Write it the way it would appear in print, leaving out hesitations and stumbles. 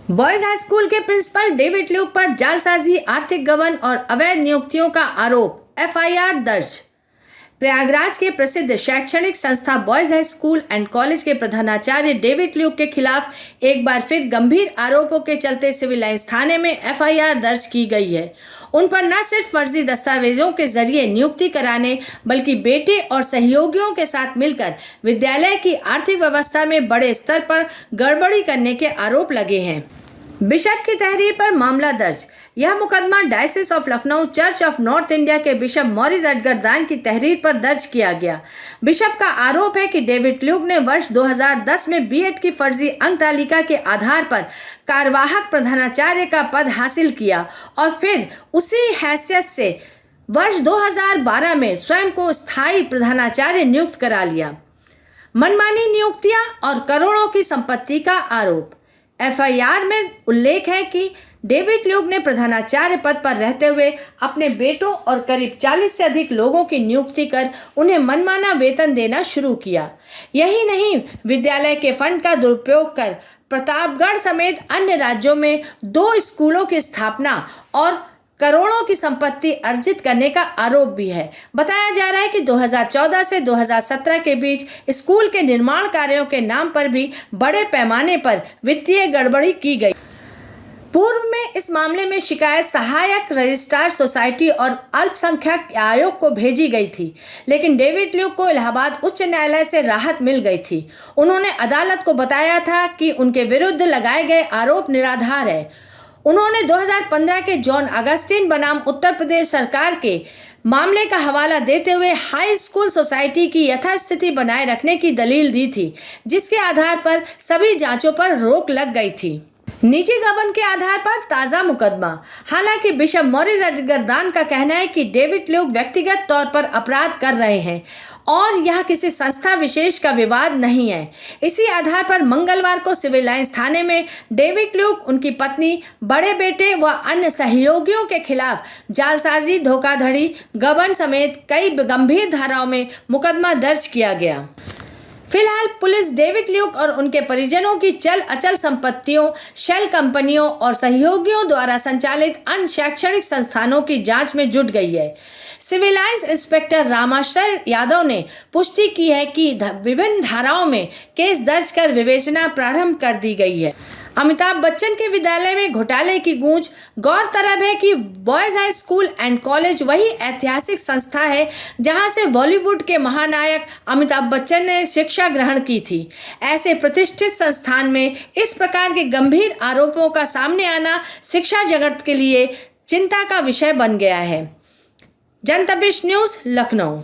Boys high school के principal David Luke पर जालसाजी, आर्थिक गबन और अवैध नियुक्तियों का आरोप, एफआईआर दर्ज। प्रयागराज के प्रसिद्ध शैक्षणिक संस्था boys high school and college के प्रधानाचार्य डेविड ल्यूक के खिलाफ एक बार फिर गंभीर आरोपों के चलते सिविल लाइंस थाने में एफआईआर दर्ज की गई है। उन पर न सिर्फ फर्जी दस्तावेजों के जरिए नियुक्ति कराने बल्कि बेटे और सहयोगियों के साथ मिलकर विद्यालय की आर्थिक व्यवस्था में बड़े स्तर पर गड़बड़ी करने के आरोप लगे हैं। बिशप की तहरीर पर मामला दर्ज। यह मुकदमा diocese of Lucknow church of north India के बिशप मॉरिस एडगरदान की तहरीर पर दर्ज किया गया। बिशप का आरोप है कि डेविड ल्यूक ने वर्ष 2010 में बीएड की फर्जी अंक तालिका के आधार पर कार्यवाहक प्रधानाचार्य का पद हासिल किया और फिर उसी हैसियत से वर्ष 2012 में स्वयं को स्थायी प्रधानाचार्य नियुक्त करा लिया। मनमानी नियुक्तियां और करोड़ों की संपत्ति का आरोप। एफआईआर में उल्लेख है कि डेविड ल्यूक ने प्रधानाचार्य पद पर रहते हुए अपने बेटों और करीब 40 से अधिक लोगों की नियुक्ति कर उन्हें मनमाना वेतन देना शुरू किया। यही नहीं, विद्यालय के फंड का दुरुपयोग कर प्रतापगढ़ समेत अन्य राज्यों में 2 स्कूलों की स्थापना और करोड़ों की संपत्ति अर्जित करने का आरोप भी है। बताया जा रहा है कि 2014 से 2017 के बीच स्कूल के निर्माण कार्यों के नाम पर भी बड़े पैमाने पर वित्तीय गड़बड़ी की गई। पूर्व में इस मामले में शिकायत सहायक रजिस्ट्रार सोसाइटी और अल्पसंख्यक आयोग को भेजी गई थी, लेकिन डेविड ल्यूक को इलाहाबाद उच्च न्यायालय से राहत मिल गई थी। उन्होंने अदालत को बताया था कि उनके विरुद्ध लगाए गए आरोप निराधार है। उन्होंने 2015 के जॉन अगस्टिन बनाम उत्तर प्रदेश सरकार के मामले का हवाला देते हुए हाई स्कूल सोसाइटी की यथास्थिति बनाए रखने की दलील दी थी, जिसके आधार पर सभी जांचों पर रोक लग गई थी। निजी गबन के आधार पर ताज़ा मुकदमा। हालांकि बिशप मॉरिस एडगरदान का कहना है कि डेविड ल्यूक व्यक्तिगत तौर पर अपराध कर रहे हैं और यह किसी संस्था विशेष का विवाद नहीं है। इसी आधार पर मंगलवार को सिविल लाइंस थाने में डेविड ल्यूक, उनकी पत्नी, बड़े बेटे व अन्य सहयोगियों के खिलाफ जालसाजी, धोखाधड़ी, गबन समेत कई गंभीर धाराओं में मुकदमा दर्ज किया गया। फिलहाल पुलिस डेविड ल्यूक और उनके परिजनों की चल अचल संपत्तियों, शेल कंपनियों और सहयोगियों द्वारा संचालित अन्य शैक्षणिक संस्थानों की जांच में जुट गई है। सिविल लाइंस इंस्पेक्टर रामाश्रय यादव ने पुष्टि की है कि विभिन्न धाराओं में केस दर्ज कर विवेचना प्रारंभ कर दी गई है। अमिताभ बच्चन के विद्यालय में घोटाले की गूंज। गौरतलब है कि boys high school and college वही ऐतिहासिक संस्था है जहां से बॉलीवुड के महानायक अमिताभ बच्चन ने शिक्षा ग्रहण की थी। ऐसे प्रतिष्ठित संस्थान में इस प्रकार के गंभीर आरोपों का सामने आना शिक्षा जगत के लिए चिंता का विषय बन गया है। जनतबिश न्यूज़, लखनऊ।